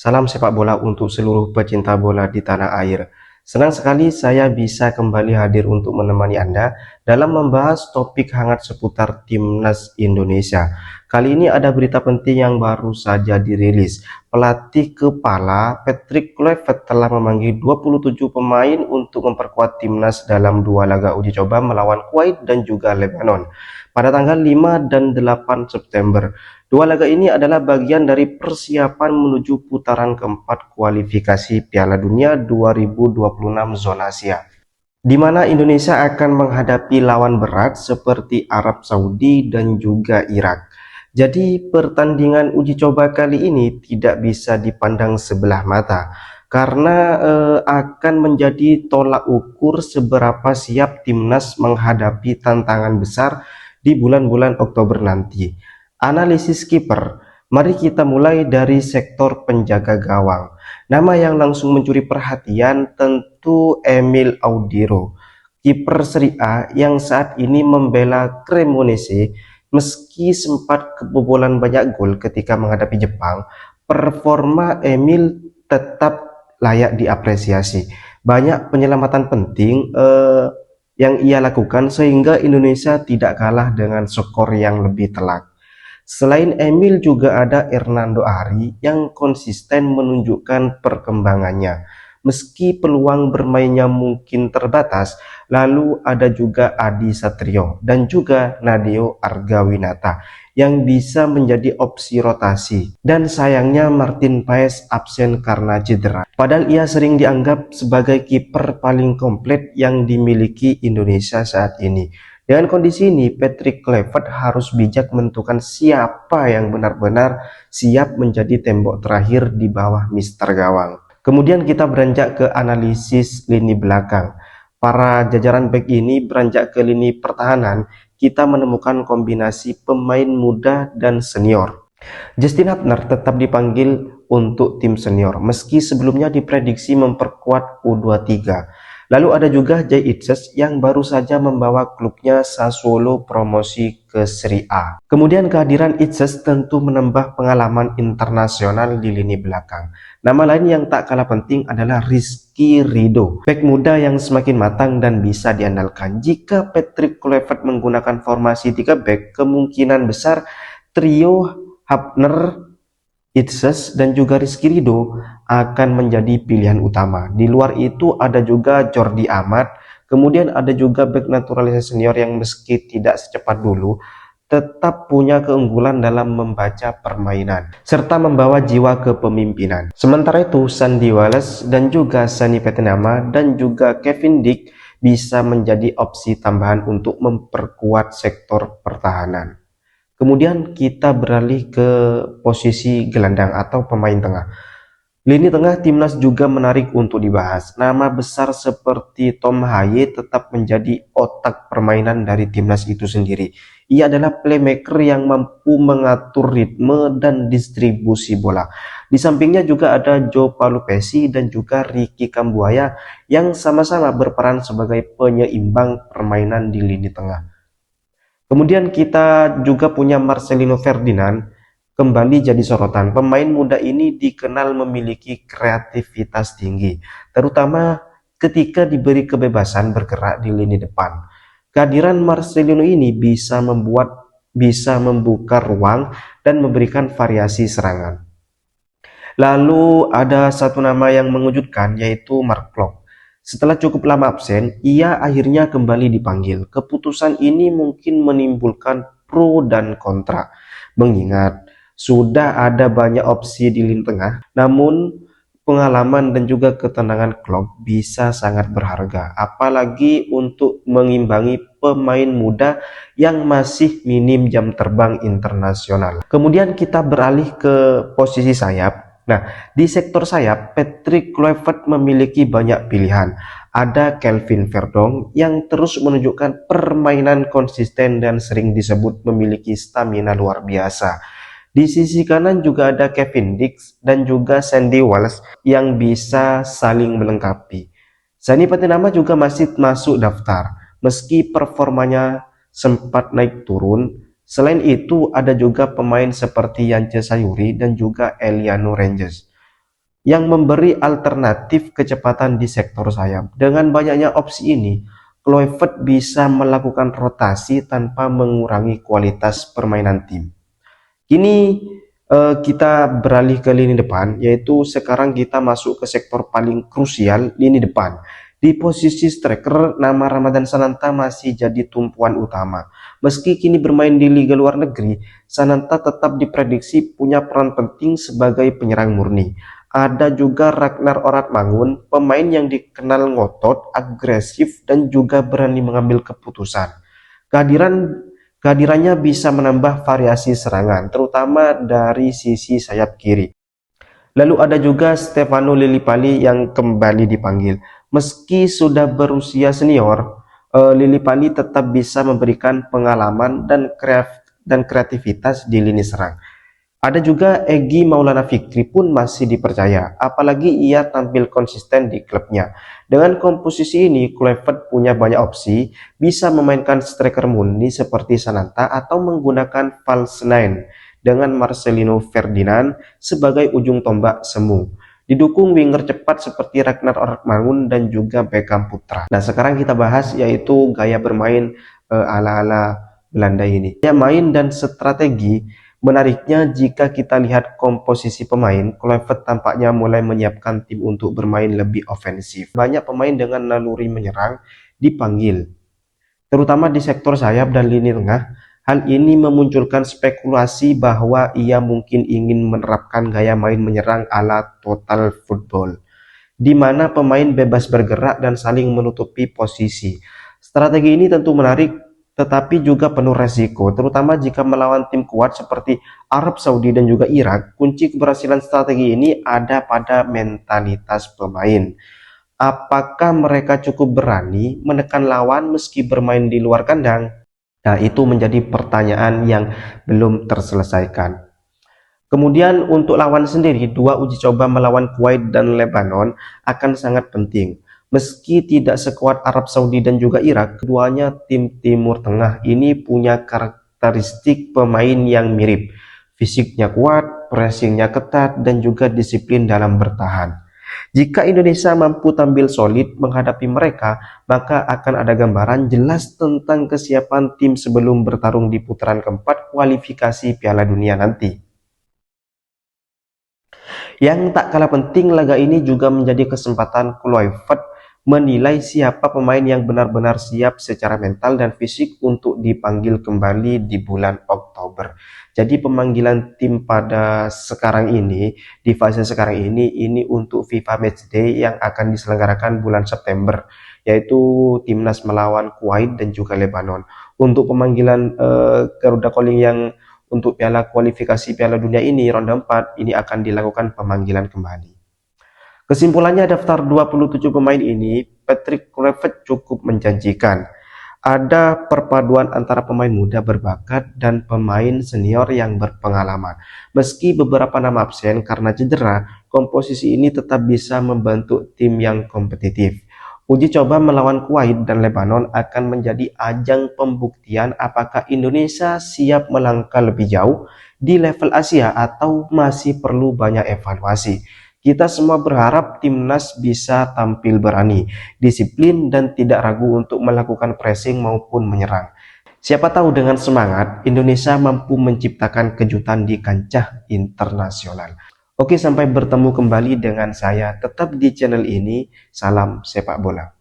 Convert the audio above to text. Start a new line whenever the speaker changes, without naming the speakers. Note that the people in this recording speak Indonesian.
Salam sepak bola untuk seluruh pecinta bola di tanah air. Senang sekali saya bisa kembali hadir untuk menemani Anda dalam membahas topik hangat seputar Timnas Indonesia. Kali ini ada berita penting yang baru saja dirilis. Pelatih kepala Patrick Kluivert telah memanggil 27 pemain untuk memperkuat Timnas dalam dua laga uji coba melawan Kuwait dan juga Lebanon pada tanggal 5 dan 8 September. Dua laga ini adalah bagian dari persiapan menuju putaran keempat kualifikasi Piala Dunia 2026 zona Asia, di mana Indonesia akan menghadapi lawan berat seperti Arab Saudi dan juga Irak. Jadi pertandingan uji coba kali ini tidak bisa dipandang sebelah mata karena akan menjadi tolak ukur seberapa siap timnas menghadapi tantangan besar di bulan-bulan Oktober nanti. Analisis kiper, mari kita mulai dari sektor penjaga gawang. Nama yang langsung mencuri perhatian tentu Emil Audero, kiper Serie A yang saat ini membela Cremonese. Meski sempat kebobolan banyak gol ketika menghadapi Jepang, performa Emil tetap layak diapresiasi. Banyak penyelamatan penting yang ia lakukan sehingga Indonesia tidak kalah dengan skor yang lebih telak. Selain Emil juga ada Hernando Ari yang konsisten menunjukkan perkembangannya. Meski peluang bermainnya mungkin terbatas, lalu ada juga Adi Satrio dan juga Nadeo Argawinata yang bisa menjadi opsi rotasi. Dan sayangnya Martin Paes absen karena cedera. Padahal ia sering dianggap sebagai kiper paling komplit yang dimiliki Indonesia saat ini. Dengan kondisi ini, Patrick Kluivert harus bijak menentukan siapa yang benar-benar siap menjadi tembok terakhir di bawah Mister Gawang. Kemudian kita beranjak ke analisis lini belakang. Para jajaran bek ini beranjak ke lini pertahanan, kita menemukan kombinasi pemain muda dan senior. Justin Hubner tetap dipanggil untuk tim senior, meski sebelumnya diprediksi memperkuat U23. Lalu ada juga Jay Itzes yang baru saja membawa klubnya Sassuolo promosi ke Serie A. Kemudian kehadiran Itzes tentu menambah pengalaman internasional di lini belakang. Nama lain yang tak kalah penting adalah Rizky Ridho, bek muda yang semakin matang dan bisa diandalkan. Jika Patrick Kluivert menggunakan formasi 3 bek, kemungkinan besar trio Hubner, Itzes dan juga Rizky Ridho akan menjadi pilihan utama. Di luar itu ada juga Jordi Amat, kemudian ada juga bek naturalisasi senior yang meski tidak secepat dulu, tetap punya keunggulan dalam membaca permainan, serta membawa jiwa kepemimpinan. Sementara itu, Sandy Wallace dan juga Sani Petenama dan juga Kevin Dick bisa menjadi opsi tambahan untuk memperkuat sektor pertahanan. Kemudian kita beralih ke posisi gelandang atau pemain tengah. Lini tengah timnas juga menarik untuk dibahas. Nama besar seperti Tom Haye tetap menjadi otak permainan dari timnas itu sendiri. Ia adalah playmaker yang mampu mengatur ritme dan distribusi bola. Di sampingnya juga ada Joe Palupesi dan juga Ricky Kambuaya yang sama-sama berperan sebagai penyeimbang permainan di lini tengah. Kemudian kita juga punya Marcelino Ferdinand, kembali jadi sorotan. Pemain muda ini dikenal memiliki kreativitas tinggi, terutama ketika diberi kebebasan bergerak di lini depan. Kehadiran Marcelino ini bisa membuka ruang dan memberikan variasi serangan. Lalu ada satu nama yang mengejutkan, yaitu Mark Klok. Setelah cukup lama absen, ia akhirnya kembali dipanggil. Keputusan ini mungkin menimbulkan pro dan kontra, mengingat sudah ada banyak opsi di lini tengah, namun pengalaman dan juga ketenangan Klok bisa sangat berharga, apalagi untuk mengimbangi pemain muda yang masih minim jam terbang internasional. Kemudian kita beralih ke posisi sayap. Nah, di sektor sayap, Patrick Kluivert memiliki banyak pilihan. Ada Kelvin Verdong yang terus menunjukkan permainan konsisten dan sering disebut memiliki stamina luar biasa. Di sisi kanan juga ada Kevin Dix dan juga Sandy Wallace yang bisa saling melengkapi. Sani Patinama juga masih masuk daftar, meski performanya sempat naik turun. Selain itu, ada juga pemain seperti Yance Sayuri dan juga Eliano Rangers. yang memberi alternatif kecepatan di sektor sayap. Dengan banyaknya opsi ini, Kluivert bisa melakukan rotasi tanpa mengurangi kualitas permainan tim. Kini kita beralih ke lini depan, yaitu sekarang kita masuk ke sektor paling krusial, lini depan. Di posisi striker, nama Ramadan Sananta masih jadi tumpuan utama. Meski kini bermain di liga luar negeri, Sananta tetap diprediksi punya peran penting sebagai penyerang murni. Ada juga Ragnar Oratmangun, pemain yang dikenal ngotot, agresif, dan juga berani mengambil keputusan. Kehadirannya bisa menambah variasi serangan, terutama dari sisi sayap kiri. Lalu ada juga Stefano Lillipali yang kembali dipanggil. Meski sudah berusia senior, Lillipali tetap bisa memberikan pengalaman dan kreativitas di lini serang. Ada juga Egy Maulana Fikri pun masih dipercaya, apalagi ia tampil konsisten di klubnya. Dengan komposisi ini, Kluivert punya banyak opsi, bisa memainkan striker murni seperti Sananta atau menggunakan false nine dengan Marcelino Ferdinand sebagai ujung tombak semu. Didukung winger cepat seperti Ragnar Oratmangun dan juga Beckham Putra. Nah, sekarang kita bahas yaitu gaya bermain ala-ala Belanda ini. Gaya main dan strategi. Menariknya, jika kita lihat komposisi pemain, Kluivert tampaknya mulai menyiapkan tim untuk bermain lebih ofensif. Banyak pemain dengan naluri menyerang dipanggil, terutama di sektor sayap dan lini tengah. Hal ini memunculkan spekulasi bahwa ia mungkin ingin menerapkan gaya main menyerang ala total football, di mana pemain bebas bergerak dan saling menutupi posisi. Strategi ini tentu menarik, tetapi juga penuh resiko, terutama jika melawan tim kuat seperti Arab Saudi dan juga Irak. Kunci keberhasilan strategi ini ada pada mentalitas pemain. Apakah mereka cukup berani menekan lawan meski bermain di luar kandang? Nah, itu menjadi pertanyaan yang belum terselesaikan. Kemudian untuk lawan sendiri, dua uji coba melawan Kuwait dan Lebanon akan sangat penting. Meski tidak sekuat Arab Saudi dan juga Irak, keduanya tim Timur Tengah ini punya karakteristik pemain yang mirip. Fisiknya kuat, pressingnya ketat, dan juga disiplin dalam bertahan. Jika Indonesia mampu tampil solid menghadapi mereka, maka akan ada gambaran jelas tentang kesiapan tim sebelum bertarung di putaran keempat kualifikasi Piala Dunia nanti. Yang tak kalah penting, laga ini juga menjadi kesempatan Kluivert menilai siapa pemain yang benar-benar siap secara mental dan fisik untuk dipanggil kembali di bulan Oktober. Jadi pemanggilan tim pada sekarang ini, di fase sekarang ini untuk FIFA Matchday yang akan diselenggarakan bulan September, yaitu timnas melawan Kuwait dan juga Lebanon. Untuk pemanggilan Garuda Calling yang untuk kualifikasi Piala Dunia ini, ronde 4, ini akan dilakukan pemanggilan kembali. Kesimpulannya, daftar 27 pemain ini, Patrick Kluivert cukup menjanjikan. Ada perpaduan antara pemain muda berbakat dan pemain senior yang berpengalaman. Meski beberapa nama absen karena cedera, komposisi ini tetap bisa membentuk tim yang kompetitif. Uji coba melawan Kuwait dan Lebanon akan menjadi ajang pembuktian apakah Indonesia siap melangkah lebih jauh di level Asia atau masih perlu banyak evaluasi. Kita semua berharap timnas bisa tampil berani, disiplin, dan tidak ragu untuk melakukan pressing maupun menyerang. Siapa tahu dengan semangat, Indonesia mampu menciptakan kejutan di kancah internasional. Oke, sampai bertemu kembali dengan saya tetap di channel ini. Salam sepak bola.